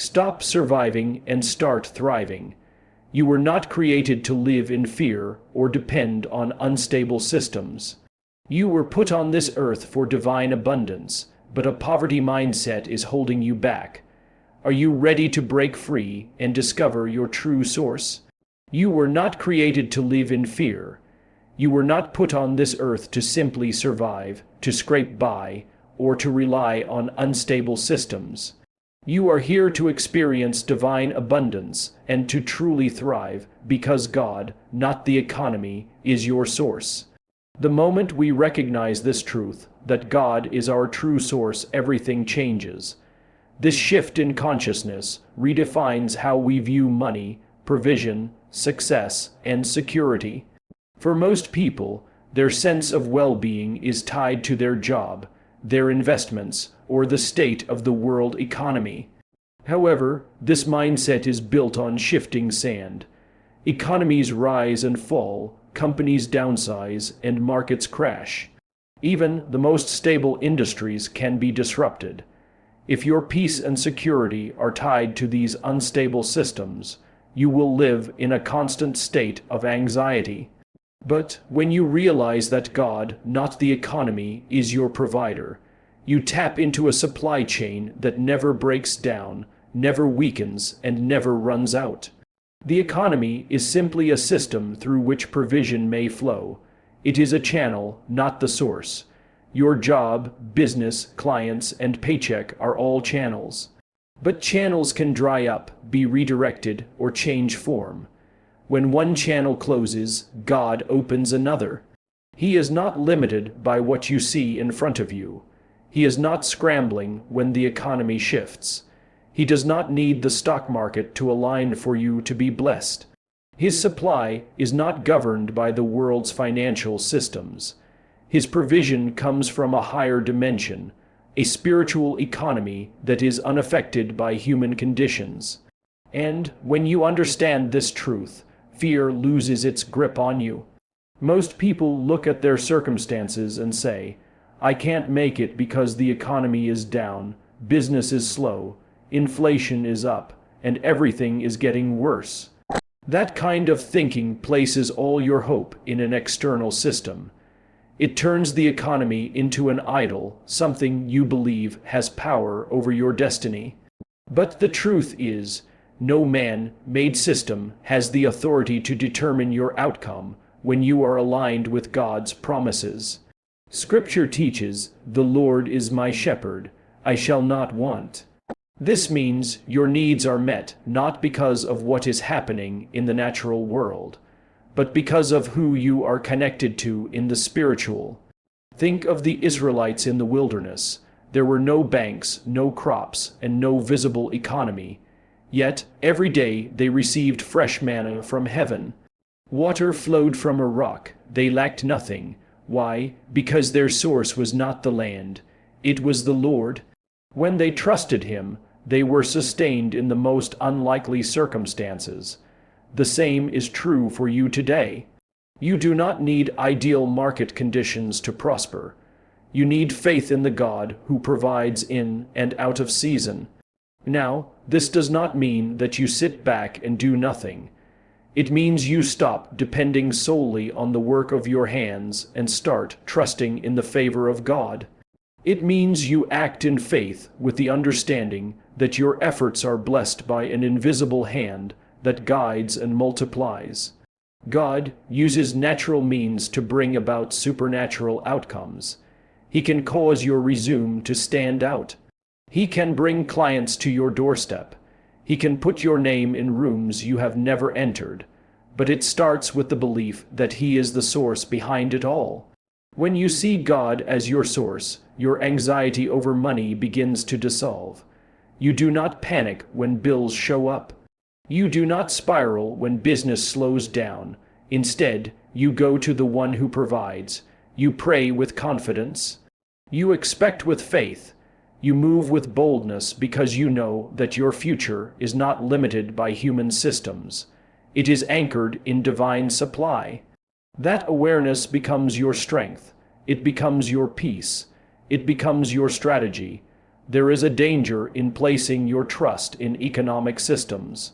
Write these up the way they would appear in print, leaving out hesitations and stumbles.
Stop surviving and start thriving. You were not created to live in fear or depend on unstable systems. You were put on this earth for divine abundance, but a poverty mindset is holding you back. Are you ready to break free and discover your true source? You were not created to live in fear. You were not put on this earth to simply survive, to scrape by, or to rely on unstable systems. You are here to experience divine abundance and to truly thrive because God, not the economy, is your source. The moment we recognize this truth, that God is our true source, everything changes. This shift in consciousness redefines how we view money, provision, success, and security. For most people, their sense of well-being is tied to their job, their investments, or the state of the world economy. However, this mindset is built on shifting sand. Economies rise and fall, companies downsize, and markets crash. Even the most stable industries can be disrupted. If your peace and security are tied to these unstable systems, you will live in a constant state of anxiety. But when you realize that God, not the economy, is your provider, you tap into a supply chain that never breaks down, never weakens, and never runs out. The economy is simply a system through which provision may flow. It is a channel, not the source. Your job, business, clients, and paycheck are all channels. But channels can dry up, be redirected, or change form. When one channel closes, God opens another. He is not limited by what you see in front of you. He is not scrambling when the economy shifts. He does not need the stock market to align for you to be blessed. His supply is not governed by the world's financial systems. His provision comes from a higher dimension, a spiritual economy that is unaffected by human conditions. And when you understand this truth, fear loses its grip on you. Most people look at their circumstances and say, "I can't make it because the economy is down, business is slow, inflation is up, and everything is getting worse." That kind of thinking places all your hope in an external system. It turns the economy into an idol, something you believe has power over your destiny. But the truth is, no man-made system has the authority to determine your outcome when you are aligned with God's promises. Scripture teaches, "The Lord is my shepherd, I shall not want." This means your needs are met not because of what is happening in the natural world, but because of who you are connected to in the spiritual. Think of the Israelites in the wilderness. There were no banks, no crops, and no visible economy. Yet, every day they received fresh manna from heaven. Water flowed from a rock. They lacked nothing. Why? Because their source was not the land. It was the Lord. When they trusted Him, they were sustained in the most unlikely circumstances. The same is true for you today. You do not need ideal market conditions to prosper. You need faith in the God who provides in and out of season. Now, this does not mean that you sit back and do nothing. It means you stop depending solely on the work of your hands and start trusting in the favor of God. It means you act in faith with the understanding that your efforts are blessed by an invisible hand that guides and multiplies. God uses natural means to bring about supernatural outcomes. He can cause your resume to stand out. He can bring clients to your doorstep. He can put your name in rooms you have never entered. But it starts with the belief that He is the source behind it all. When you see God as your source, your anxiety over money begins to dissolve. You do not panic when bills show up. You do not spiral when business slows down. Instead, you go to the one who provides. You pray with confidence. You expect with faith. You move with boldness because you know that your future is not limited by human systems. It is anchored in divine supply. That awareness becomes your strength. It becomes your peace. It becomes your strategy. There is a danger in placing your trust in economic systems.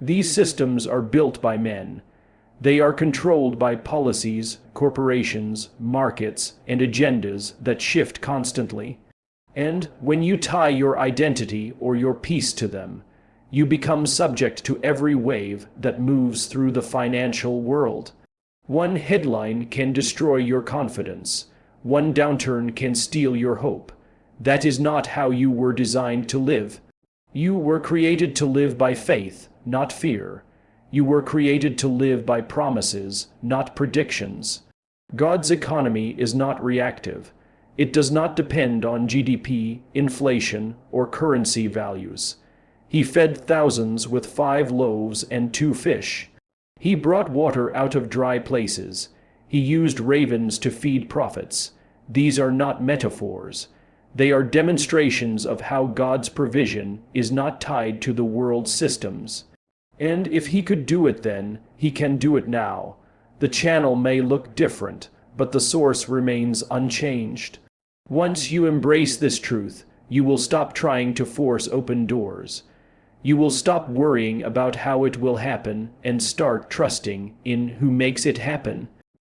These systems are built by men. They are controlled by policies, corporations, markets, and agendas that shift constantly. And when you tie your identity or your peace to them, you become subject to every wave that moves through the financial world. One headline can destroy your confidence. One downturn can steal your hope. That is not how you were designed to live. You were created to live by faith, not fear. You were created to live by promises, not predictions. God's economy is not reactive. It does not depend on GDP, inflation, or currency values. He fed thousands with 5 loaves and 2 fish. He brought water out of dry places. He used ravens to feed prophets. These are not metaphors. They are demonstrations of how God's provision is not tied to the world's systems. And if he could do it then, he can do it now. The channel may look different, but the source remains unchanged. Once you embrace this truth, you will stop trying to force open doors. You will stop worrying about how it will happen and start trusting in who makes it happen.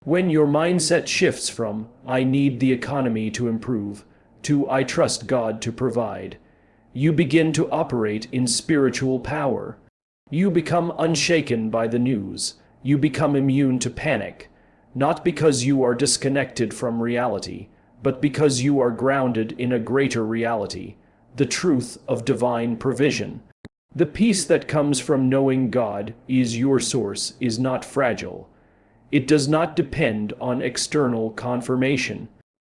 When your mindset shifts from, "I need the economy to improve," to "I trust God to provide," you begin to operate in spiritual power. You become unshaken by the news. You become immune to panic, not because you are disconnected from reality, but because you are grounded in a greater reality, the truth of divine provision. The peace that comes from knowing God is your source is not fragile. It does not depend on external confirmation.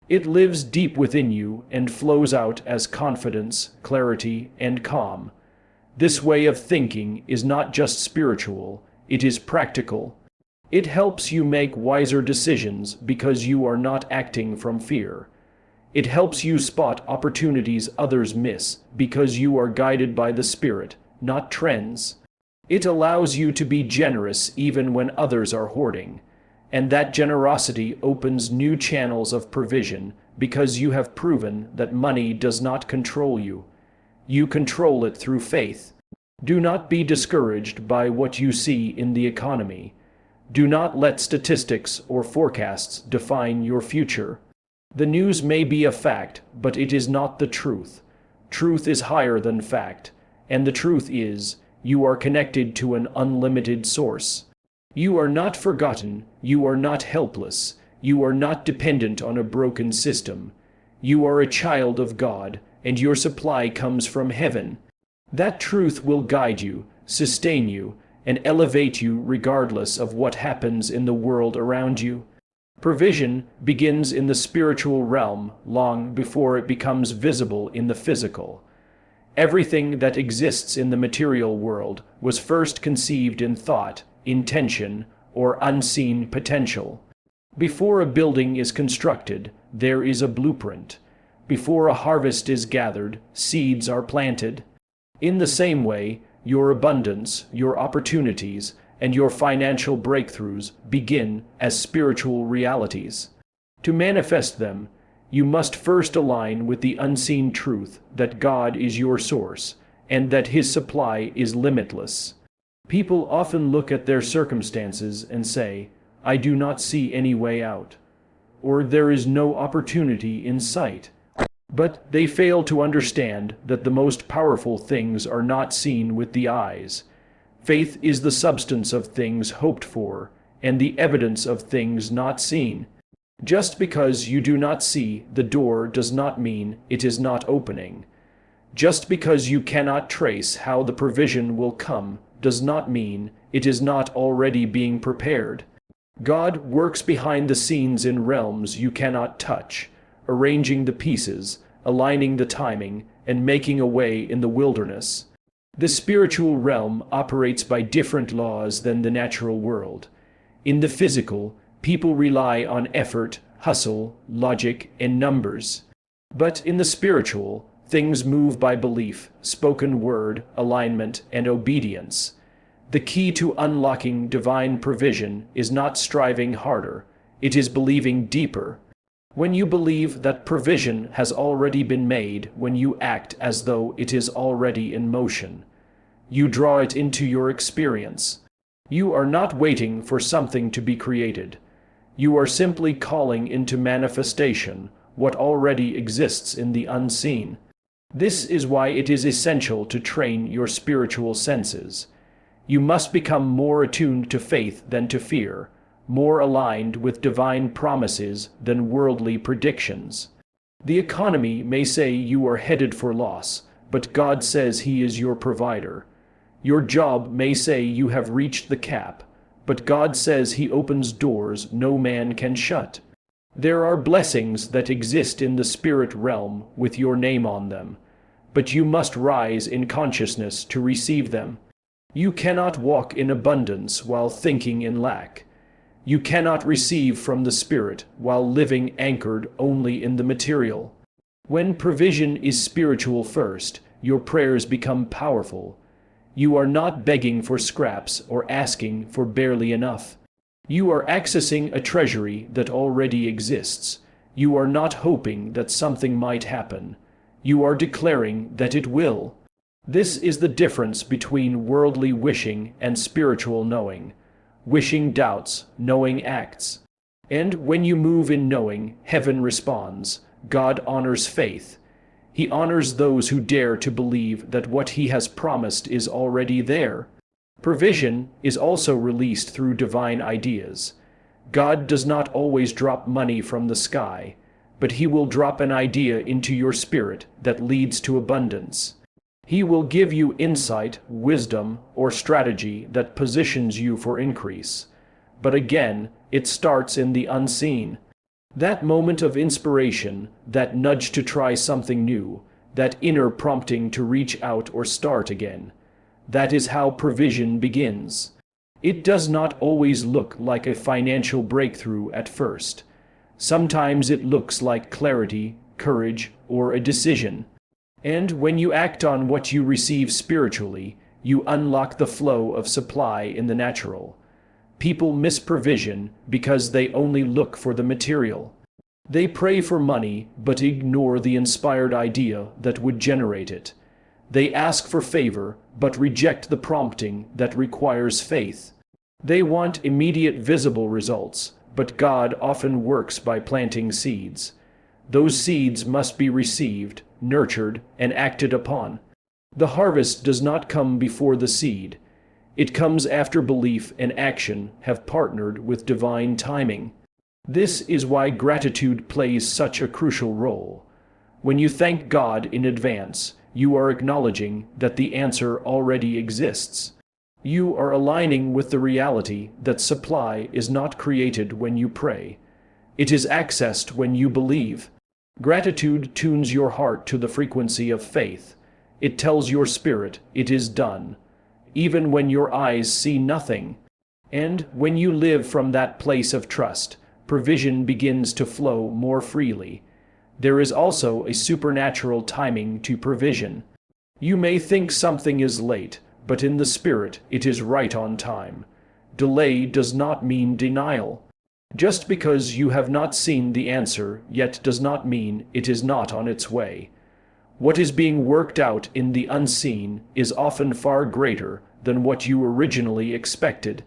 It lives deep within you and flows out as confidence, clarity, and calm. This way of thinking is not just spiritual, it is practical. It helps you make wiser decisions because you are not acting from fear. It helps you spot opportunities others miss because you are guided by the Spirit, not trends. It allows you to be generous even when others are hoarding. And that generosity opens new channels of provision because you have proven that money does not control you. You control it through faith. Do not be discouraged by what you see in the economy. Do not let statistics or forecasts define your future. The news may be a fact, but it is not the truth. Truth is higher than fact, and the truth is, you are connected to an unlimited source. You are not forgotten, you are not helpless, you are not dependent on a broken system. You are a child of God, and your supply comes from heaven. That truth will guide you, sustain you, and elevate you regardless of what happens in the world around you. Provision begins in the spiritual realm long before it becomes visible in the physical. Everything that exists in the material world was first conceived in thought, intention, or unseen potential. Before a building is constructed, there is a blueprint. Before a harvest is gathered, seeds are planted. In the same way, your abundance, your opportunities, and your financial breakthroughs begin as spiritual realities. To manifest them, you must first align with the unseen truth that God is your source and that His supply is limitless. People often look at their circumstances and say, "I do not see any way out," or "there is no opportunity in sight." But they fail to understand that the most powerful things are not seen with the eyes. Faith is the substance of things hoped for, and the evidence of things not seen. Just because you do not see the door does not mean it is not opening. Just because you cannot trace how the provision will come does not mean it is not already being prepared. God works behind the scenes in realms you cannot touch, arranging the pieces, aligning the timing, and making a way in the wilderness. The spiritual realm operates by different laws than the natural world. In the physical, people rely on effort, hustle, logic, and numbers. But in the spiritual, things move by belief, spoken word, alignment, and obedience. The key to unlocking divine provision is not striving harder, it is believing deeper. When you believe that provision has already been made, when you act as though it is already in motion, you draw it into your experience. You are not waiting for something to be created. You are simply calling into manifestation what already exists in the unseen. This is why it is essential to train your spiritual senses. You must become more attuned to faith than to fear, more aligned with divine promises than worldly predictions. The economy may say you are headed for loss, but God says He is your provider. Your job may say you have reached the cap, but God says He opens doors no man can shut. There are blessings that exist in the spirit realm with your name on them, but you must rise in consciousness to receive them. You cannot walk in abundance while thinking in lack. You cannot receive from the Spirit while living anchored only in the material. When provision is spiritual first, your prayers become powerful. You are not begging for scraps or asking for barely enough. You are accessing a treasury that already exists. You are not hoping that something might happen. You are declaring that it will. This is the difference between worldly wishing and spiritual knowing. Wishing doubts, knowing acts. And when you move in knowing, heaven responds. God honors faith. He honors those who dare to believe that what He has promised is already there. Provision is also released through divine ideas. God does not always drop money from the sky, but He will drop an idea into your spirit that leads to abundance. He will give you insight, wisdom, or strategy that positions you for increase. But again, it starts in the unseen. That moment of inspiration, that nudge to try something new, that inner prompting to reach out or start again. That is how provision begins. It does not always look like a financial breakthrough at first. Sometimes it looks like clarity, courage, or a decision. And when you act on what you receive spiritually, you unlock the flow of supply in the natural. People miss provision because they only look for the material. They pray for money but ignore the inspired idea that would generate it. They ask for favor but reject the prompting that requires faith. They want immediate visible results, but God often works by planting seeds. Those seeds must be received, nurtured, and acted upon. The harvest does not come before the seed. It comes after belief and action have partnered with divine timing. This is why gratitude plays such a crucial role. When you thank God in advance, you are acknowledging that the answer already exists. You are aligning with the reality that supply is not created when you pray. It is accessed when you believe. Gratitude tunes your heart to the frequency of faith. It tells your spirit it is done, even when your eyes see nothing. And when you live from that place of trust, provision begins to flow more freely. There is also a supernatural timing to provision. You may think something is late, but in the spirit it is right on time. Delay does not mean denial. Just because you have not seen the answer yet does not mean it is not on its way. What is being worked out in the unseen is often far greater than what you originally expected.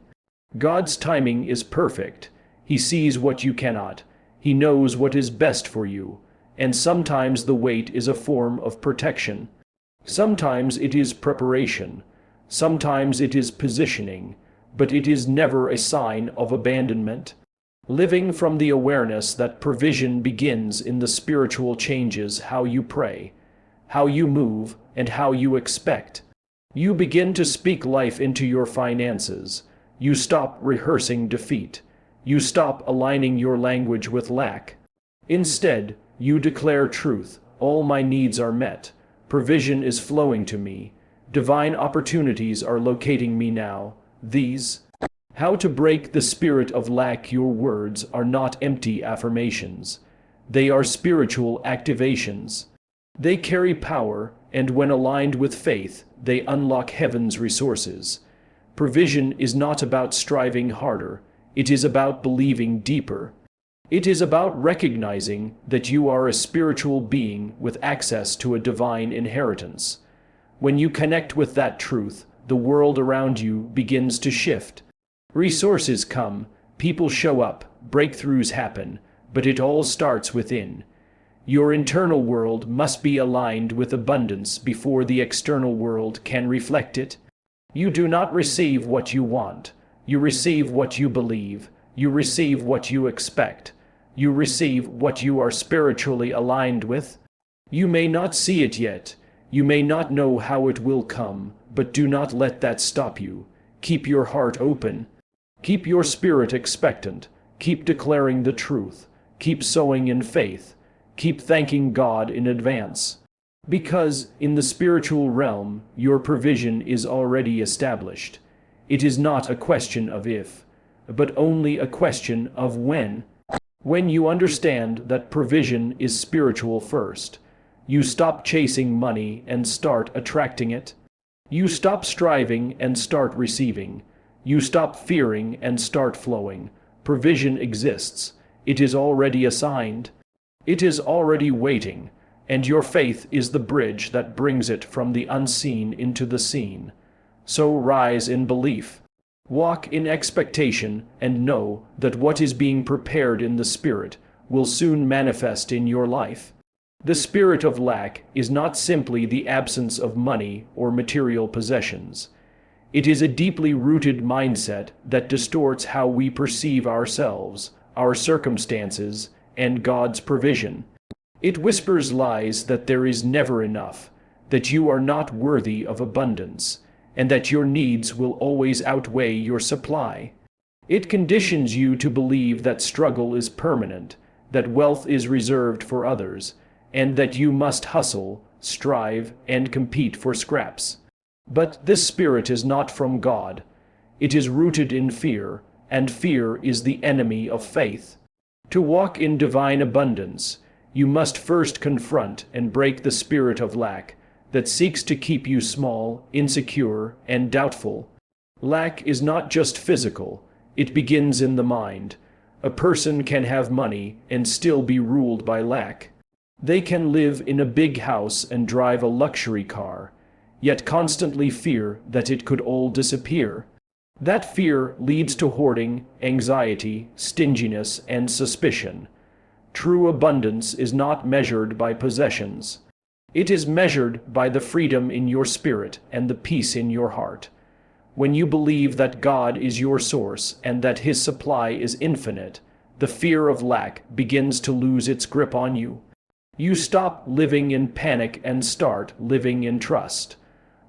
God's timing is perfect. He sees what you cannot. He knows what is best for you. And sometimes the wait is a form of protection. Sometimes it is preparation. Sometimes it is positioning. But it is never a sign of abandonment. Living from the awareness that provision begins in the spiritual changes how you pray, how you move, and how you expect. You begin to speak life into your finances. You stop rehearsing defeat. You stop aligning your language with lack. Instead, you declare truth. All my needs are met. Provision is flowing to me. Divine opportunities are locating me now. How to break the spirit of lack. Your words are not empty affirmations. They are spiritual activations. They carry power, and when aligned with faith, they unlock heaven's resources. Provision is not about striving harder. It is about believing deeper. It is about recognizing that you are a spiritual being with access to a divine inheritance. When you connect with that truth, the world around you begins to shift. Resources come, people show up, breakthroughs happen, but it all starts within. Your internal world must be aligned with abundance before the external world can reflect it. You do not receive what you want. You receive what you believe. You receive what you expect. You receive what you are spiritually aligned with. You may not see it yet. You may not know how it will come, but do not let that stop you. Keep your heart open. Keep your spirit expectant. Keep declaring the truth. Keep sowing in faith. Keep thanking God in advance. Because, in the spiritual realm, your provision is already established. It is not a question of if, but only a question of when. When you understand that provision is spiritual first, you stop chasing money and start attracting it. You stop striving and start receiving. You stop fearing and start flowing. Provision exists. It is already assigned. It is already waiting, and your faith is the bridge that brings it from the unseen into the seen. So rise in belief. Walk in expectation and know that what is being prepared in the Spirit will soon manifest in your life. The spirit of lack is not simply the absence of money or material possessions. It is a deeply rooted mindset that distorts how we perceive ourselves, our circumstances, and God's provision. It whispers lies that there is never enough, that you are not worthy of abundance, and that your needs will always outweigh your supply. It conditions you to believe that struggle is permanent, that wealth is reserved for others, and that you must hustle, strive, and compete for scraps. But this spirit is not from God. It is rooted in fear, and fear is the enemy of faith. To walk in divine abundance, you must first confront and break the spirit of lack that seeks to keep you small, insecure, and doubtful. Lack is not just physical, it begins in the mind. A person can have money and still be ruled by lack. They can live in a big house and drive a luxury car, yet constantly fear that it could all disappear. That fear leads to hoarding, anxiety, stinginess, and suspicion. True abundance is not measured by possessions. It is measured by the freedom in your spirit and the peace in your heart. When you believe that God is your source and that His supply is infinite, the fear of lack begins to lose its grip on you. You stop living in panic and start living in trust.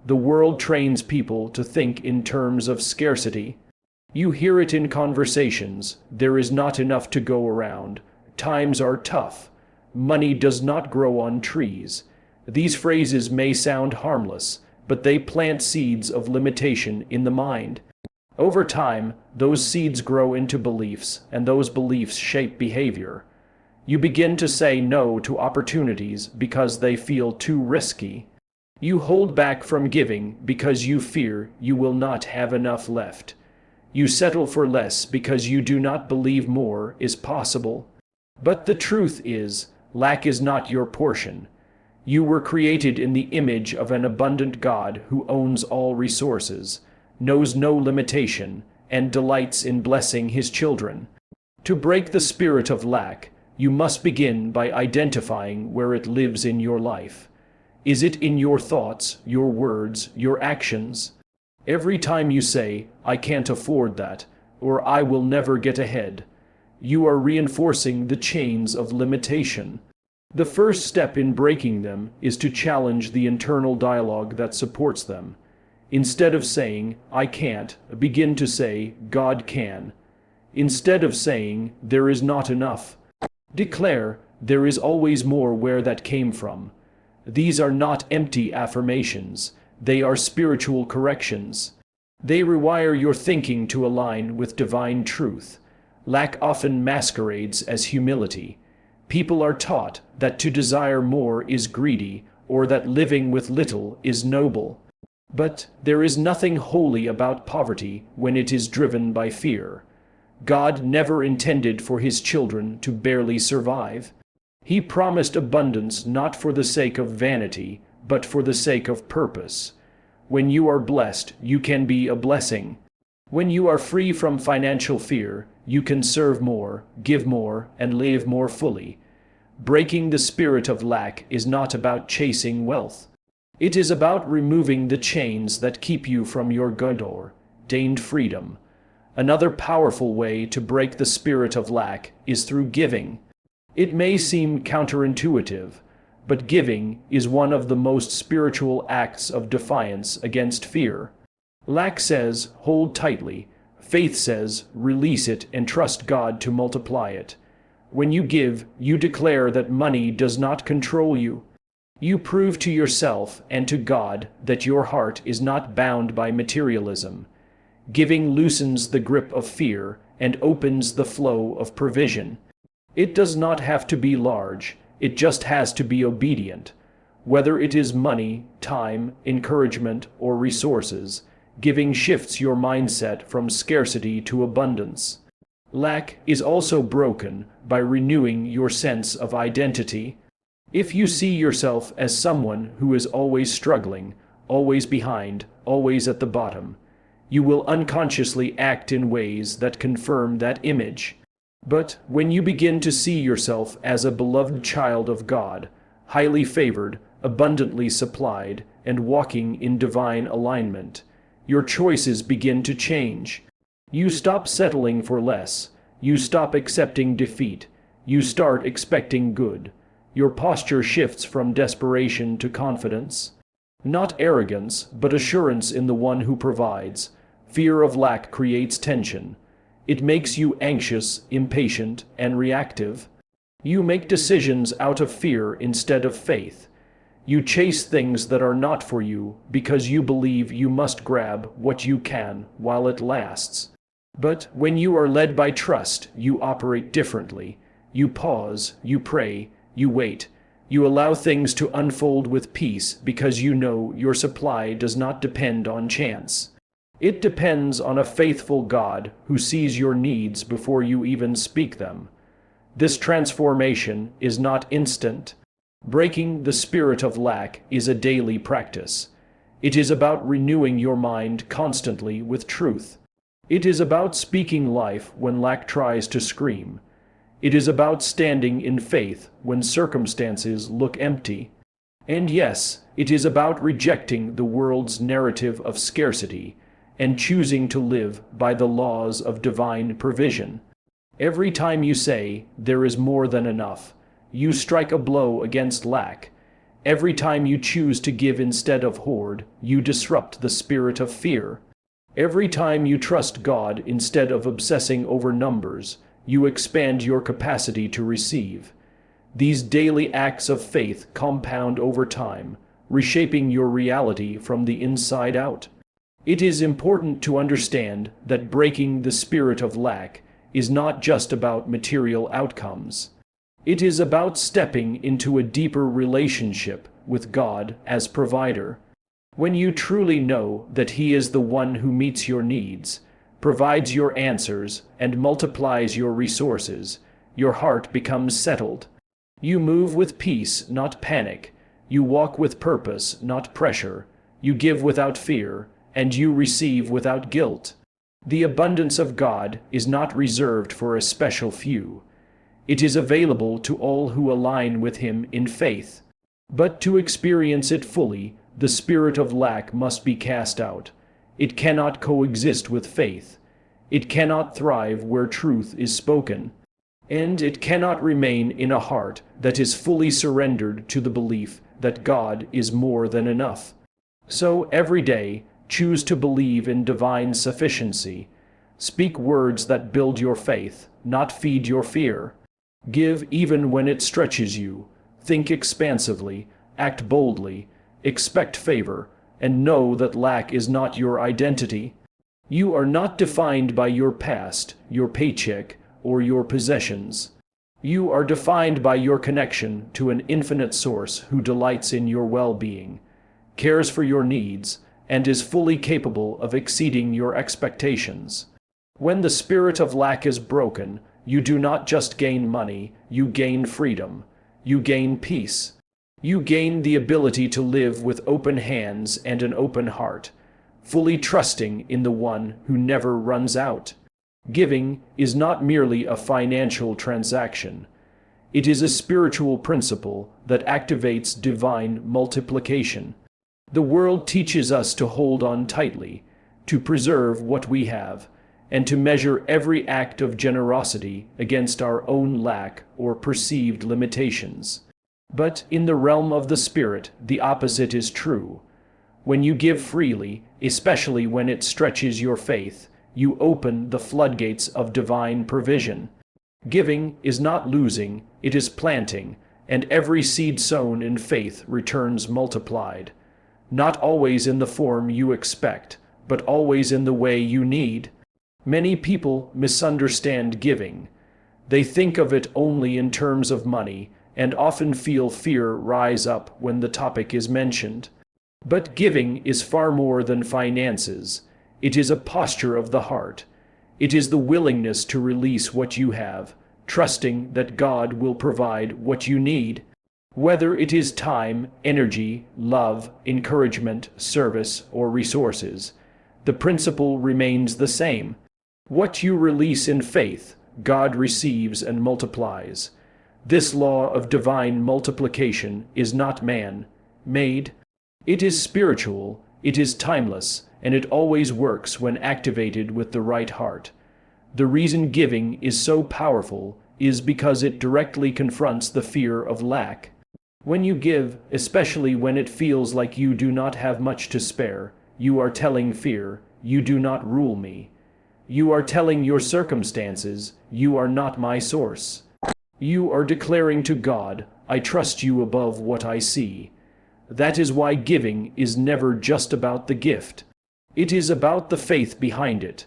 The world trains people to think in terms of scarcity. You hear it in conversations. There is not enough to go around. Times are tough. Money does not grow on trees. These phrases may sound harmless, but they plant seeds of limitation in the mind. Over time, those seeds grow into beliefs, and those beliefs shape behavior. You begin to say no to opportunities because they feel too risky. You hold back from giving because you fear you will not have enough left. You settle for less because you do not believe more is possible. But the truth is, lack is not your portion. You were created in the image of an abundant God who owns all resources, knows no limitation, and delights in blessing His children. To break the spirit of lack, you must begin by identifying where it lives in your life. Is it in your thoughts, your words, your actions? Every time you say, "I can't afford that," or "I will never get ahead," you are reinforcing the chains of limitation. The first step in breaking them is to challenge the internal dialogue that supports them. Instead of saying, "I can't," begin to say, "God can." Instead of saying, "There is not enough," declare, "There is always more where that came from." These are not empty affirmations. They are spiritual corrections. They rewire your thinking to align with divine truth. Lack often masquerades as humility. People are taught that to desire more is greedy, or that living with little is noble. But there is nothing holy about poverty when it is driven by fear. God never intended for his children to barely survive. He promised abundance not for the sake of vanity, but for the sake of purpose. When you are blessed, you can be a blessing. When you are free from financial fear, you can serve more, give more, and live more fully. Breaking the spirit of lack is not about chasing wealth. It is about removing the chains that keep you from your God-ordained freedom. Another powerful way to break the spirit of lack is through giving. It may seem counterintuitive, but giving is one of the most spiritual acts of defiance against fear. Lack says, hold tightly. Faith says, release it and trust God to multiply it. When you give, you declare that money does not control you. You prove to yourself and to God that your heart is not bound by materialism. Giving loosens the grip of fear and opens the flow of provision. It does not have to be large, it just has to be obedient. Whether it is money, time, encouragement, or resources, giving shifts your mindset from scarcity to abundance. Lack is also broken by renewing your sense of identity. If you see yourself as someone who is always struggling, always behind, always at the bottom, you will unconsciously act in ways that confirm that image. But when you begin to see yourself as a beloved child of God, highly favored, abundantly supplied, and walking in divine alignment, your choices begin to change. You stop settling for less. You stop accepting defeat. You start expecting good. Your posture shifts from desperation to confidence. Not arrogance, but assurance in the one who provides. Fear of lack creates tension. It makes you anxious, impatient, and reactive. You make decisions out of fear instead of faith. You chase things that are not for you because you believe you must grab what you can while it lasts. But when you are led by trust, you operate differently. You pause, you pray, you wait. You allow things to unfold with peace because you know your supply does not depend on chance. It depends on a faithful God who sees your needs before you even speak them. This transformation is not instant. Breaking the spirit of lack is a daily practice. It is about renewing your mind constantly with truth. It is about speaking life when lack tries to scream. It is about standing in faith when circumstances look empty. And yes, it is about rejecting the world's narrative of scarcity and choosing to live by the laws of divine provision. Every time you say, "There is more than enough," you strike a blow against lack. Every time you choose to give instead of hoard, you disrupt the spirit of fear. Every time you trust God instead of obsessing over numbers, you expand your capacity to receive. These daily acts of faith compound over time, reshaping your reality from the inside out. It is important to understand that breaking the spirit of lack is not just about material outcomes. It is about stepping into a deeper relationship with God as provider. When you truly know that He is the one who meets your needs, provides your answers, and multiplies your resources, your heart becomes settled. You move with peace, not panic. You walk with purpose, not pressure. You give without fear, and you receive without guilt. The abundance of God is not reserved for a special few. It is available to all who align with Him in faith. But to experience it fully, the spirit of lack must be cast out. It cannot coexist with faith. It cannot thrive where truth is spoken. And it cannot remain in a heart that is fully surrendered to the belief that God is more than enough. So every day, choose to believe in divine sufficiency. Speak words that build your faith, not feed your fear. Give even when it stretches you. Think expansively, act boldly, expect favor, and know that lack is not your identity. You are not defined by your past, your paycheck, or your possessions. You are defined by your connection to an infinite source who delights in your well-being, cares for your needs, and is fully capable of exceeding your expectations. When the spirit of lack is broken, you do not just gain money, you gain freedom. You gain peace. You gain the ability to live with open hands and an open heart, fully trusting in the one who never runs out. Giving is not merely a financial transaction. It is a spiritual principle that activates divine multiplication. The world teaches us to hold on tightly, to preserve what we have, and to measure every act of generosity against our own lack or perceived limitations. But in the realm of the Spirit, the opposite is true. When you give freely, especially when it stretches your faith, you open the floodgates of divine provision. Giving is not losing, it is planting, and every seed sown in faith returns multiplied. Not always in the form you expect, but always in the way you need. Many people misunderstand giving. They think of it only in terms of money, and often feel fear rise up when the topic is mentioned. But giving is far more than finances. It is a posture of the heart. It is the willingness to release what you have, trusting that God will provide what you need. Whether it is time, energy, love, encouragement, service, or resources, the principle remains the same. What you release in faith, God receives and multiplies. This law of divine multiplication is not man-made. It is spiritual, it is timeless, and it always works when activated with the right heart. The reason giving is so powerful is because it directly confronts the fear of lack. When you give, especially when it feels like you do not have much to spare, you are telling fear, "You do not rule me." You are telling your circumstances, "You are not my source." You are declaring to God, "I trust you above what I see." That is why giving is never just about the gift. It is about the faith behind it.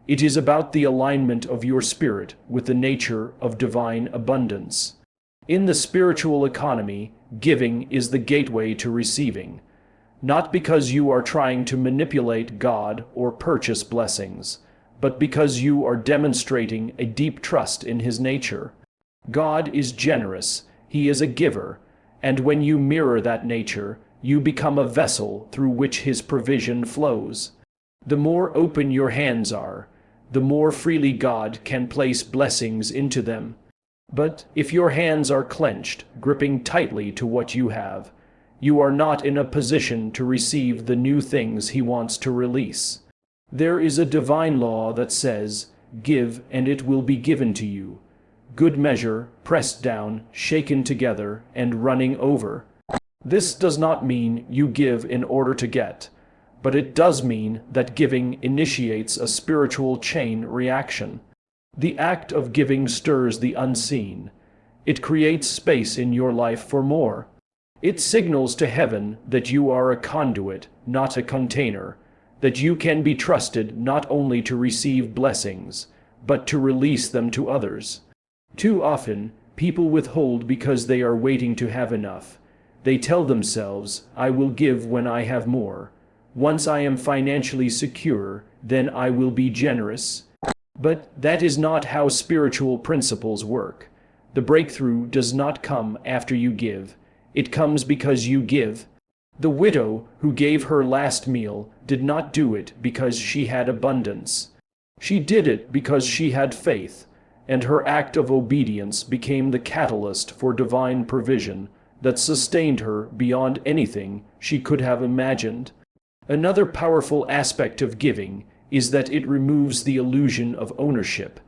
It is about the alignment of your spirit with the nature of divine abundance. In the spiritual economy, giving is the gateway to receiving. Not because you are trying to manipulate God or purchase blessings, but because you are demonstrating a deep trust in His nature. God is generous, He is a giver, and when you mirror that nature, you become a vessel through which His provision flows. The more open your hands are, the more freely God can place blessings into them. But if your hands are clenched, gripping tightly to what you have, you are not in a position to receive the new things He wants to release. There is a divine law that says, "Give, and it will be given to you. Good measure, pressed down, shaken together, and running over." This does not mean you give in order to get, but it does mean that giving initiates a spiritual chain reaction. The act of giving stirs the unseen. It creates space in your life for more. It signals to heaven that you are a conduit, not a container, that you can be trusted not only to receive blessings, but to release them to others. Too often, people withhold because they are waiting to have enough. They tell themselves, "I will give when I have more. Once I am financially secure, then I will be generous." But that is not how spiritual principles work. The breakthrough does not come after you give. It comes because you give. The widow who gave her last meal did not do it because she had abundance. She did it because she had faith, and her act of obedience became the catalyst for divine provision that sustained her beyond anything she could have imagined. Another powerful aspect of giving is that it removes the illusion of ownership.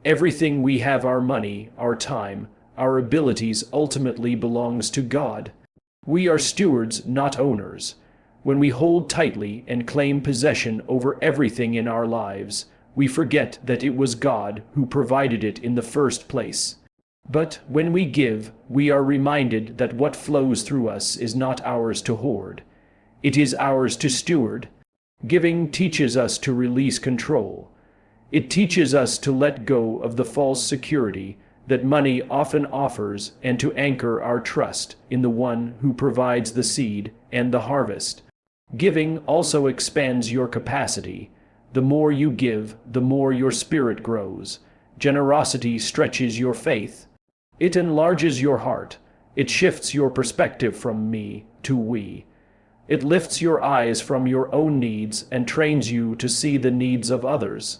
Everything we have, our money, our time, our abilities, ultimately belongs to God. We are stewards, not owners. When we hold tightly and claim possession over everything in our lives, we forget that it was God who provided it in the first place. But when we give, we are reminded that what flows through us is not ours to hoard. It is ours to steward. Giving teaches us to release control. It teaches us to let go of the false security that money often offers and to anchor our trust in the one who provides the seed and the harvest. Giving also expands your capacity. The more you give, the more your spirit grows. Generosity stretches your faith. It enlarges your heart. It shifts your perspective from me to we. It lifts your eyes from your own needs and trains you to see the needs of others.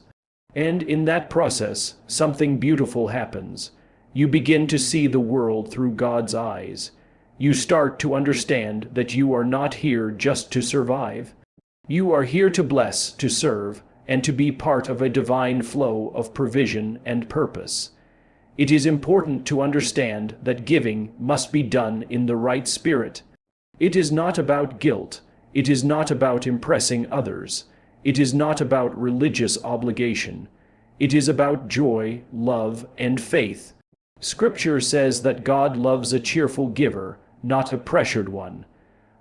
And in that process, something beautiful happens. You begin to see the world through God's eyes. You start to understand that you are not here just to survive. You are here to bless, to serve, and to be part of a divine flow of provision and purpose. It is important to understand that giving must be done in the right spirit. It is not about guilt. It is not about impressing others. It is not about religious obligation. It is about joy, love, and faith. Scripture says that God loves a cheerful giver, not a pressured one.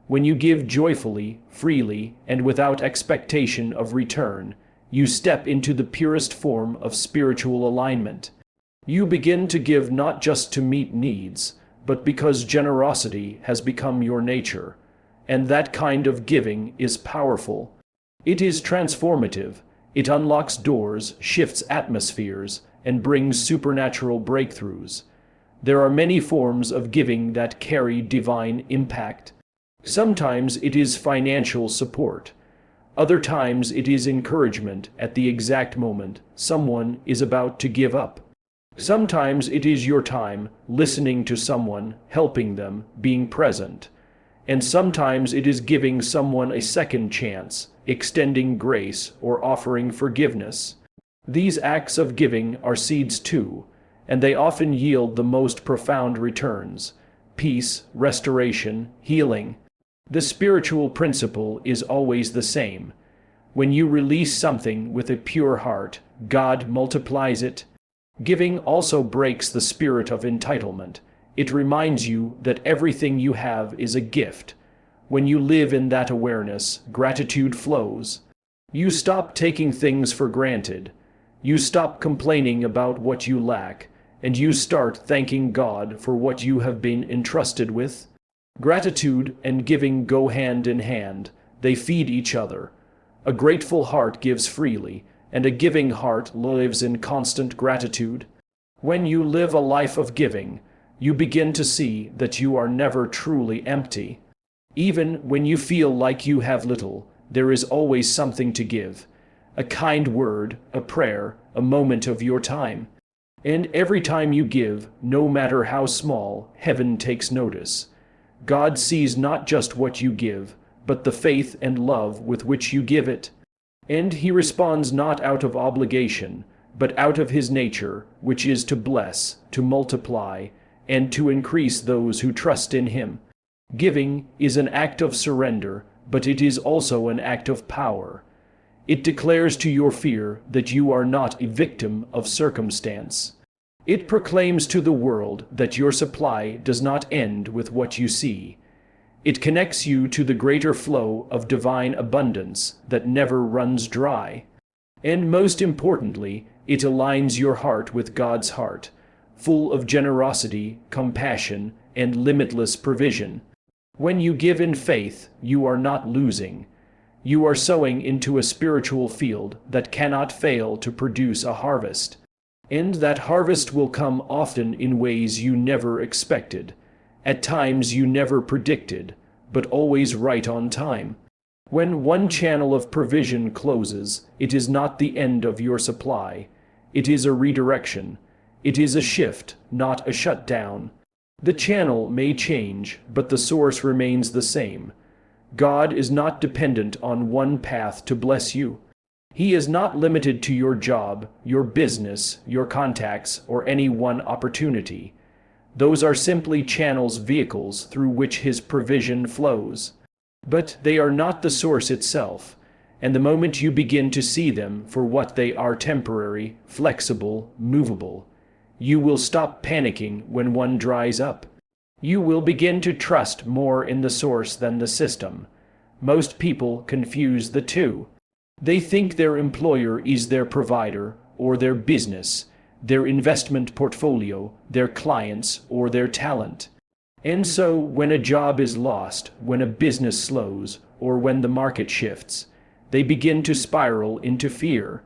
When you give joyfully, freely, and without expectation of return, you step into the purest form of spiritual alignment. You begin to give not just to meet needs, but because generosity has become your nature. And that kind of giving is powerful. It is transformative. It unlocks doors, shifts atmospheres, and brings supernatural breakthroughs. There are many forms of giving that carry divine impact. Sometimes it is financial support. Other times it is encouragement at the exact moment someone is about to give up. Sometimes it is your time, listening to someone, helping them, being present. And sometimes it is giving someone a second chance, extending grace, or offering forgiveness. These acts of giving are seeds too, and they often yield the most profound returns: peace, restoration, healing. The spiritual principle is always the same. When you release something with a pure heart, God multiplies it. Giving also breaks the spirit of entitlement. It reminds you that everything you have is a gift. When you live in that awareness, gratitude flows. You stop taking things for granted. You stop complaining about what you lack, and you start thanking God for what you have been entrusted with. Gratitude and giving go hand in hand. They feed each other. A grateful heart gives freely, and a giving heart lives in constant gratitude. When you live a life of giving, you begin to see that you are never truly empty. Even when you feel like you have little, there is always something to give. A kind word, a prayer, a moment of your time. And every time you give, no matter how small, heaven takes notice. God sees not just what you give, but the faith and love with which you give it. And he responds not out of obligation, but out of his nature, which is to bless, to multiply, and to increase those who trust in him. Giving is an act of surrender, but it is also an act of power. It declares to your fear that you are not a victim of circumstance. It proclaims to the world that your supply does not end with what you see. It connects you to the greater flow of divine abundance that never runs dry. And most importantly, it aligns your heart with God's heart, full of generosity, compassion, and limitless provision. When you give in faith, you are not losing. You are sowing into a spiritual field that cannot fail to produce a harvest. And that harvest will come often in ways you never expected. At times you never predicted, but always right on time. When one channel of provision closes, it is not the end of your supply. It is a redirection. It is a shift, not a shutdown. The channel may change, but the source remains the same. God is not dependent on one path to bless you. He is not limited to your job, your business, your contacts, or any one opportunity. Those are simply channels, vehicles through which his provision flows. But they are not the source itself, and the moment you begin to see them for what they are, temporary, flexible, movable, you will stop panicking when one dries up. You will begin to trust more in the source than the system. Most people confuse the two. They think their employer is their provider, or their business, their investment portfolio, their clients, or their talent. And so, when a job is lost, when a business slows, or when the market shifts, they begin to spiral into fear.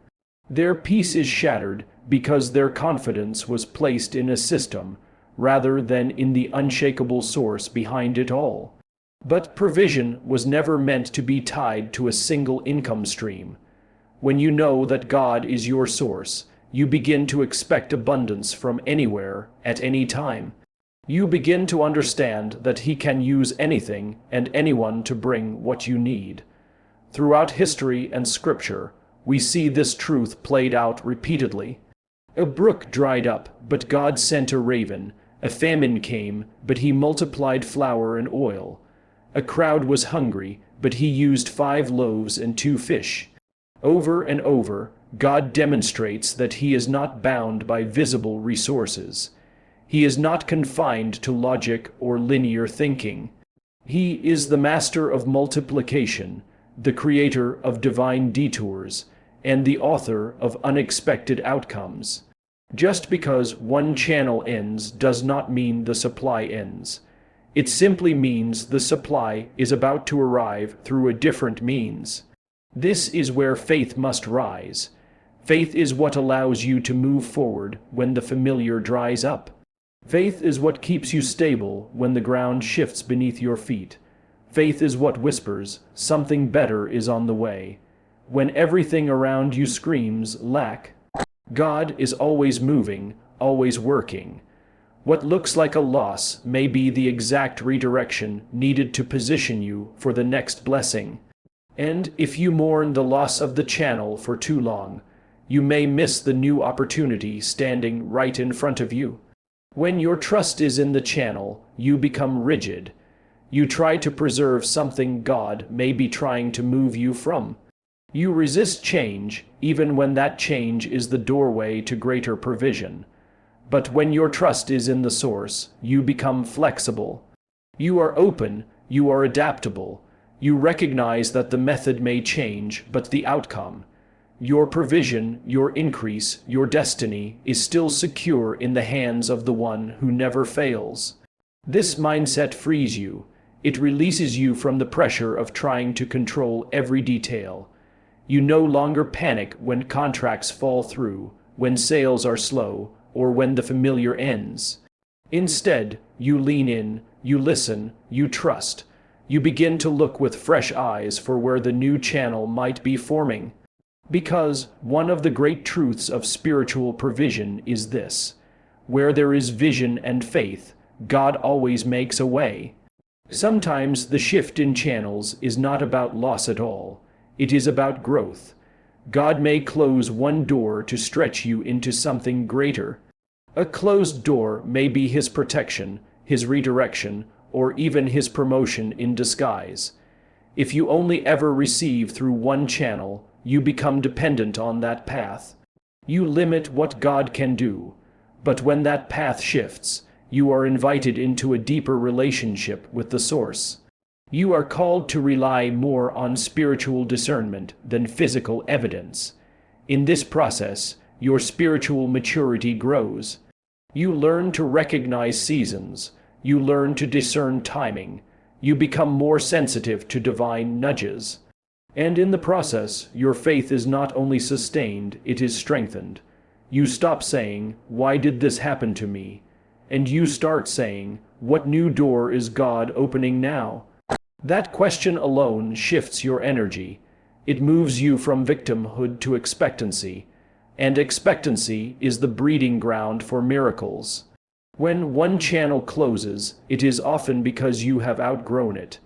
Their peace is shattered because their confidence was placed in a system rather than in the unshakable source behind it all. But provision was never meant to be tied to a single income stream. When you know that God is your source, you begin to expect abundance from anywhere, at any time. You begin to understand that He can use anything and anyone to bring what you need. Throughout history and Scripture, we see this truth played out repeatedly. A brook dried up, but God sent a raven. A famine came, but He multiplied flour and oil. A crowd was hungry, but He used 5 loaves and 2 fish. Over and over, God demonstrates that He is not bound by visible resources. He is not confined to logic or linear thinking. He is the master of multiplication, the creator of divine detours, and the author of unexpected outcomes. Just because one channel ends does not mean the supply ends. It simply means the supply is about to arrive through a different means. This is where faith must rise. Faith is what allows you to move forward when the familiar dries up. Faith is what keeps you stable when the ground shifts beneath your feet. Faith is what whispers, something better is on the way. When everything around you screams lack, God is always moving, always working. What looks like a loss may be the exact redirection needed to position you for the next blessing. And if you mourn the loss of the channel for too long, you may miss the new opportunity standing right in front of you. When your trust is in the channel, you become rigid. You try to preserve something God may be trying to move you from. You resist change, even when that change is the doorway to greater provision. But when your trust is in the source, you become flexible. You are open, you are adaptable. You recognize that the method may change, but the outcome, your provision, your increase, your destiny, is still secure in the hands of the one who never fails. This mindset frees you. It releases you from the pressure of trying to control every detail. You no longer panic when contracts fall through, when sales are slow, or when the familiar ends. Instead, you lean in, you listen, you trust. You begin to look with fresh eyes for where the new channel might be forming. Because one of the great truths of spiritual provision is this: where there is vision and faith, God always makes a way. Sometimes the shift in channels is not about loss at all. It is about growth. God may close one door to stretch you into something greater. A closed door may be His protection, His redirection, or even His promotion in disguise. If you only ever receive through one channel, you become dependent on that path. You limit what God can do. But when that path shifts, you are invited into a deeper relationship with the source. You are called to rely more on spiritual discernment than physical evidence. In this process, your spiritual maturity grows. You learn to recognize seasons. You learn to discern timing. You become more sensitive to divine nudges. And in the process, your faith is not only sustained, it is strengthened. You stop saying, "Why did this happen to me?" And you start saying, "What new door is God opening now?" That question alone shifts your energy. It moves you from victimhood to expectancy. And expectancy is the breeding ground for miracles. When one channel closes, it is often because you have outgrown it.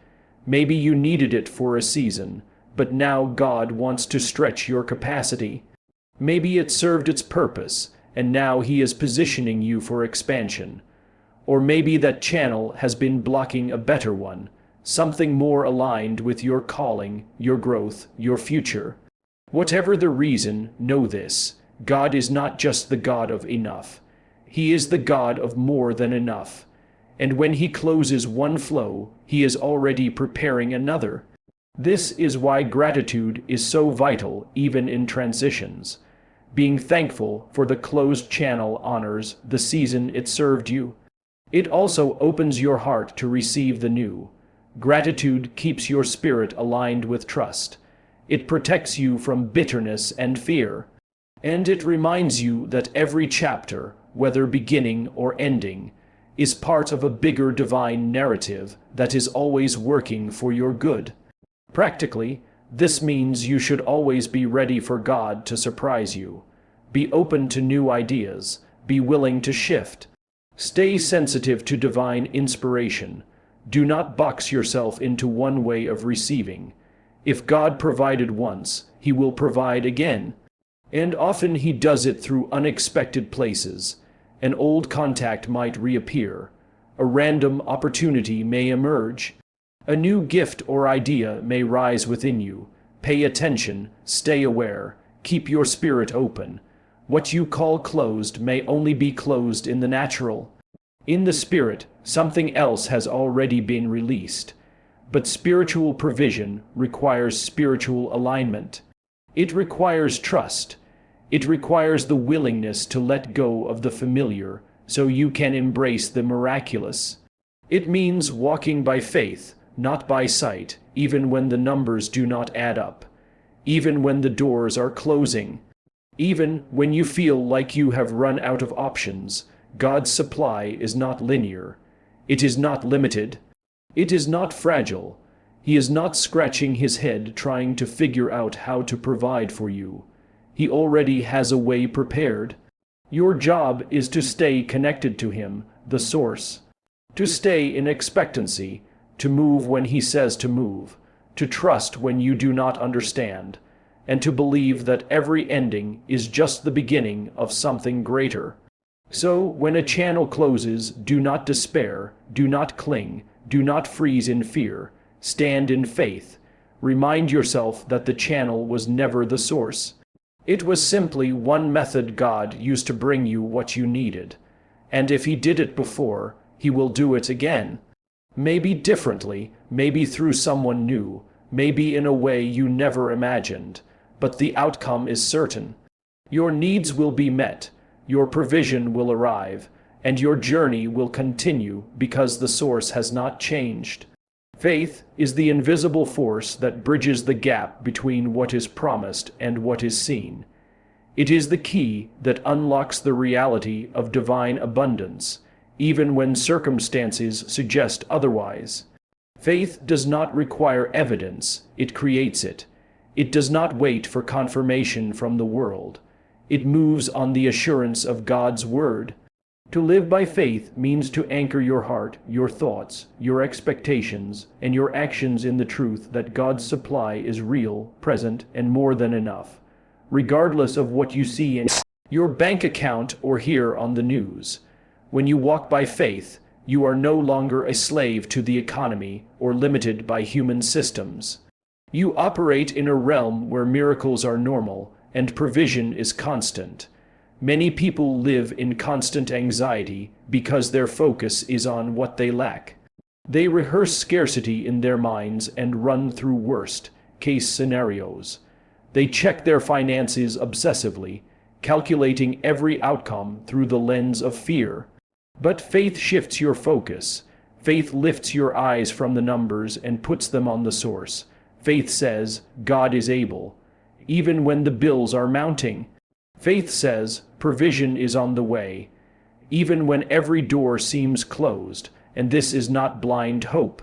Maybe you needed it for a season, but now God wants to stretch your capacity. Maybe it served its purpose, and now He is positioning you for expansion. Or maybe that channel has been blocking a better one, something more aligned with your calling, your growth, your future. Whatever the reason, know this: God is not just the God of enough. He is the God of more than enough. And when He closes one flow, He is already preparing another. This is why gratitude is so vital even in transitions. Being thankful for the closed channel honors the season it served you. It also opens your heart to receive the new. Gratitude keeps your spirit aligned with trust. It protects you from bitterness and fear. And it reminds you that every chapter, whether beginning or ending, is part of a bigger divine narrative that is always working for your good. Practically, this means you should always be ready for God to surprise you. Be open to new ideas. Be willing to shift. Stay sensitive to divine inspiration. Do not box yourself into one way of receiving. If God provided once, He will provide again. And often He does it through unexpected places. An old contact might reappear. A random opportunity may emerge. A new gift or idea may rise within you. Pay attention, stay aware, keep your spirit open. What you call closed may only be closed in the natural. In the spirit, something else has already been released. But spiritual provision requires spiritual alignment. It requires trust. It requires the willingness to let go of the familiar so you can embrace the miraculous. It means walking by faith, not by sight, even when the numbers do not add up, even when the doors are closing, even when you feel like you have run out of options. God's supply is not linear. It is not limited. It is not fragile. He is not scratching his head trying to figure out how to provide for you. He already has a way prepared. Your job is to stay connected to Him, the source. To stay in expectancy, to move when He says to move, to trust when you do not understand, and to believe that every ending is just the beginning of something greater. So, when a channel closes, do not despair, do not cling, do not freeze in fear. Stand in faith. Remind yourself that the channel was never the source. It was simply one method God used to bring you what you needed. And if He did it before, He will do it again. Maybe differently, maybe through someone new, maybe in a way you never imagined. But the outcome is certain. Your needs will be met, your provision will arrive, and your journey will continue because the source has not changed. Faith is the invisible force that bridges the gap between what is promised and what is seen. It is the key that unlocks the reality of divine abundance, even when circumstances suggest otherwise. Faith does not require evidence, it creates it. It does not wait for confirmation from the world. It moves on the assurance of God's word. To live by faith means to anchor your heart, your thoughts, your expectations, and your actions in the truth that God's supply is real, present, and more than enough, regardless of what you see in your bank account or hear on the news. When you walk by faith, you are no longer a slave to the economy or limited by human systems. You operate in a realm where miracles are normal and provision is constant. Many people live in constant anxiety because their focus is on what they lack. They rehearse scarcity in their minds and run through worst-case scenarios. They check their finances obsessively, calculating every outcome through the lens of fear. But faith shifts your focus. Faith lifts your eyes from the numbers and puts them on the source. Faith says, God is able, even when the bills are mounting. Faith says, provision is on the way, even when every door seems closed, and this is not blind hope.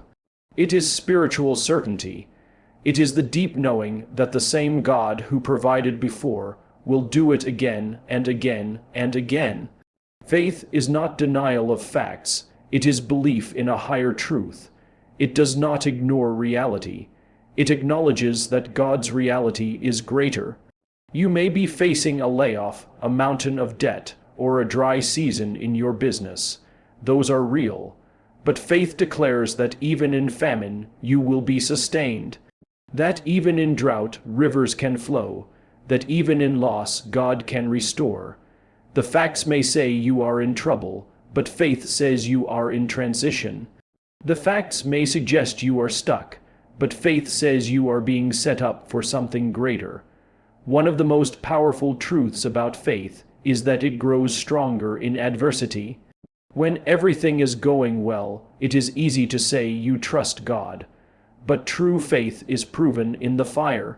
It is spiritual certainty. It is the deep knowing that the same God who provided before will do it again and again and again. Faith is not denial of facts, it is belief in a higher truth. It does not ignore reality. It acknowledges that God's reality is greater. You may be facing a layoff, a mountain of debt, or a dry season in your business. Those are real. But faith declares that even in famine, you will be sustained. That even in drought, rivers can flow. That even in loss, God can restore. The facts may say you are in trouble, but faith says you are in transition. The facts may suggest you are stuck, but faith says you are being set up for something greater. One of the most powerful truths about faith is that it grows stronger in adversity. When everything is going well, it is easy to say you trust God. But true faith is proven in the fire.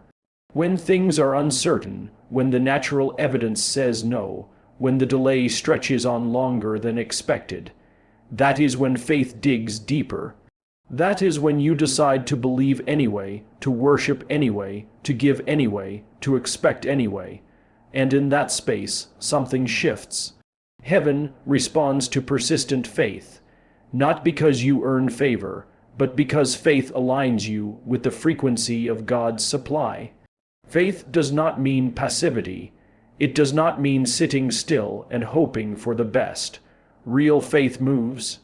When things are uncertain, when the natural evidence says no, when the delay stretches on longer than expected, that is when faith digs deeper. That is when you decide to believe anyway, to worship anyway, to give anyway, to expect anyway. And in that space, something shifts. Heaven responds to persistent faith, not because you earn favor, but because faith aligns you with the frequency of God's supply. Faith does not mean passivity. It does not mean sitting still and hoping for the best. Real faith moves.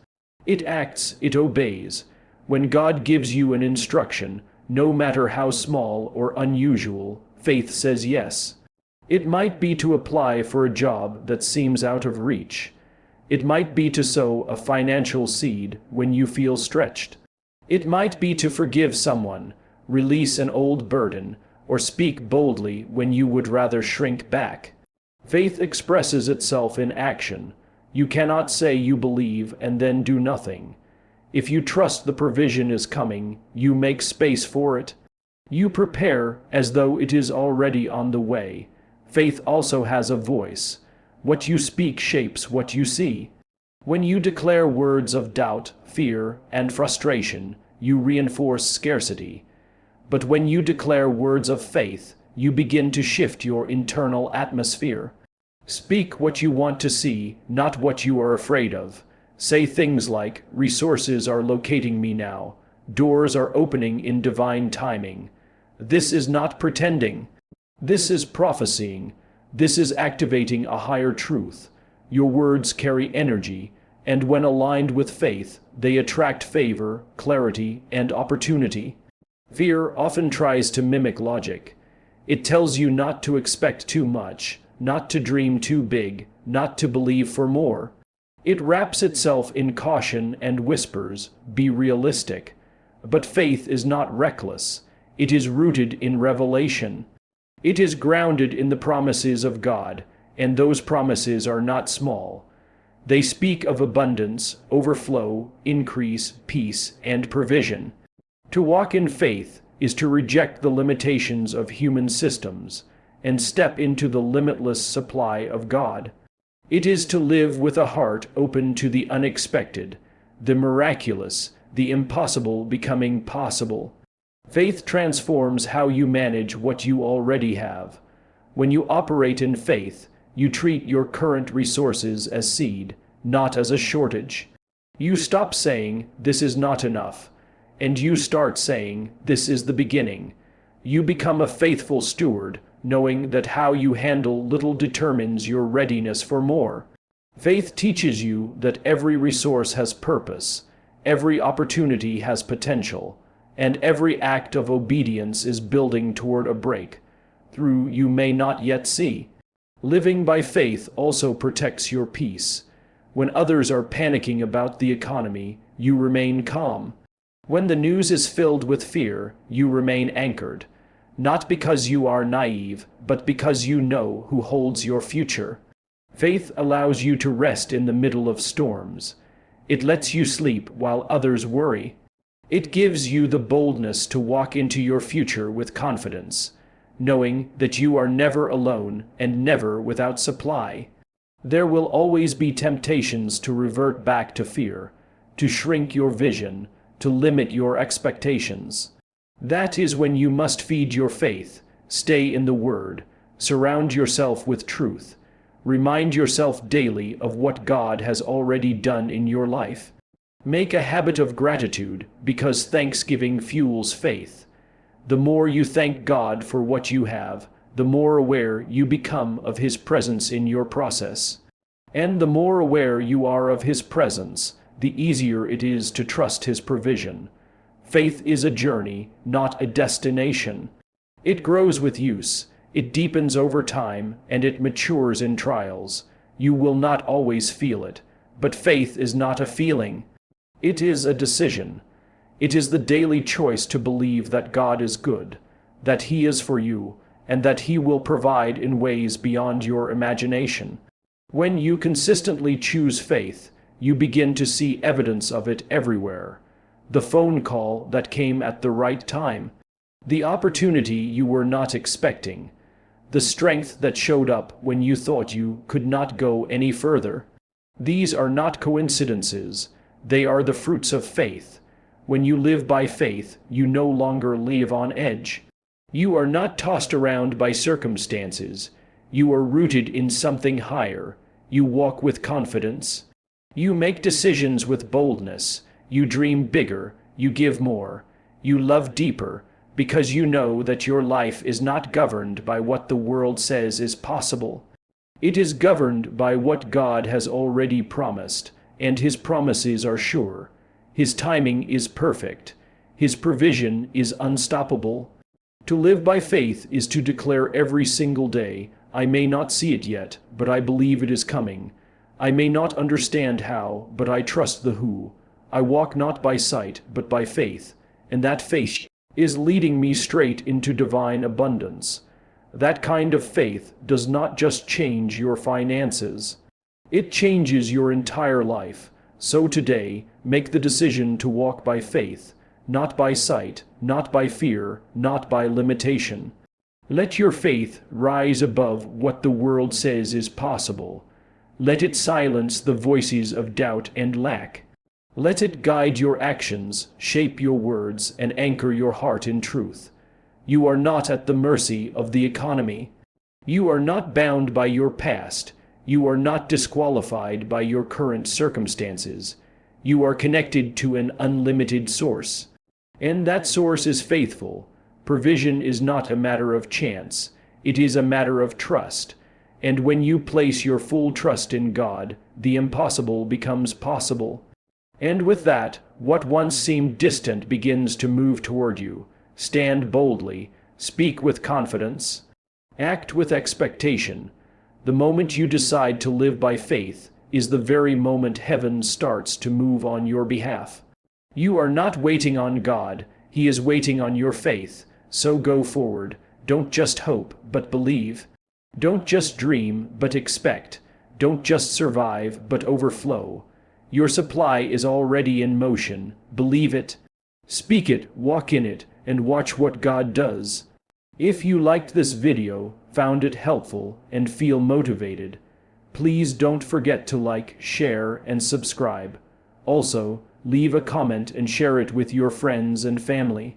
It acts, it obeys. When God gives you an instruction, no matter how small or unusual, faith says yes. It might be to apply for a job that seems out of reach. It might be to sow a financial seed when you feel stretched. It might be to forgive someone, release an old burden, or speak boldly when you would rather shrink back. Faith expresses itself in action. You cannot say you believe and then do nothing. If you trust the provision is coming, you make space for it. You prepare as though it is already on the way. Faith also has a voice. What you speak shapes what you see. When you declare words of doubt, fear, and frustration, you reinforce scarcity. But when you declare words of faith, you begin to shift your internal atmosphere. Speak what you want to see, not what you are afraid of. Say things like, resources are locating me now. Doors are opening in divine timing. This is not pretending. This is prophesying. This is activating a higher truth. Your words carry energy, and when aligned with faith, they attract favor, clarity, and opportunity. Fear often tries to mimic logic. It tells you not to expect too much, not to dream too big, not to believe for more. It wraps itself in caution and whispers, be realistic. But faith is not reckless. It is rooted in revelation. It is grounded in the promises of God, and those promises are not small. They speak of abundance, overflow, increase, peace, and provision. To walk in faith is to reject the limitations of human systems and step into the limitless supply of God. It is to live with a heart open to the unexpected, the miraculous, the impossible becoming possible. Faith transforms how you manage what you already have. When you operate in faith, you treat your current resources as seed, not as a shortage. You stop saying, "This is not enough," and you start saying, "This is the beginning." You become a faithful steward, knowing that how you handle little determines your readiness for more. Faith teaches you that every resource has purpose, every opportunity has potential, and every act of obedience is building toward a breakthrough you may not yet see. Living by faith also protects your peace. When others are panicking about the economy, you remain calm. When the news is filled with fear, you remain anchored, not because you are naive, but because you know who holds your future. Faith allows you to rest in the middle of storms. It lets you sleep while others worry. It gives you the boldness to walk into your future with confidence, knowing that you are never alone and never without supply. There will always be temptations to revert back to fear, to shrink your vision, to limit your expectations. That is when you must feed your faith, stay in the Word, surround yourself with truth, remind yourself daily of what God has already done in your life. Make a habit of gratitude, because thanksgiving fuels faith. The more you thank God for what you have, the more aware you become of His presence in your process. And the more aware you are of His presence, the easier it is to trust His provision. Faith is a journey, not a destination. It grows with use, it deepens over time, and it matures in trials. You will not always feel it, but faith is not a feeling. It is a decision. It is the daily choice to believe that God is good, that He is for you, and that He will provide in ways beyond your imagination. When you consistently choose faith, you begin to see evidence of it everywhere. The phone call that came at the right time, the opportunity you were not expecting, the strength that showed up when you thought you could not go any further. These are not coincidences, they are the fruits of faith. When you live by faith, you no longer live on edge. You are not tossed around by circumstances. You are rooted in something higher. You walk with confidence. You make decisions with boldness. You dream bigger. You give more. You love deeper, because you know that your life is not governed by what the world says is possible. It is governed by what God has already promised, and His promises are sure. His timing is perfect. His provision is unstoppable. To live by faith is to declare every single day, I may not see it yet, but I believe it is coming. I may not understand how, but I trust the who. I walk not by sight, but by faith, and that faith is leading me straight into divine abundance. That kind of faith does not just change your finances. It changes your entire life. So today, make the decision to walk by faith, not by sight, not by fear, not by limitation. Let your faith rise above what the world says is possible. Let it silence the voices of doubt and lack. Let it guide your actions, shape your words, and anchor your heart in truth. You are not at the mercy of the economy. You are not bound by your past. You are not disqualified by your current circumstances. You are connected to an unlimited source. And that source is faithful. Provision is not a matter of chance. It is a matter of trust. And when you place your full trust in God, the impossible becomes possible. And with that, what once seemed distant begins to move toward you. Stand boldly. Speak with confidence. Act with expectation. The moment you decide to live by faith is the very moment heaven starts to move on your behalf. You are not waiting on God, He is waiting on your faith. So go forward. Don't just hope, but believe. Don't just dream, but expect. Don't just survive, but overflow. Your supply is already in motion. Believe it. Speak it, walk in it, and watch what God does. If you liked this video, found it helpful, and feel motivated, please don't forget to like, share, and subscribe. Also, leave a comment and share it with your friends and family.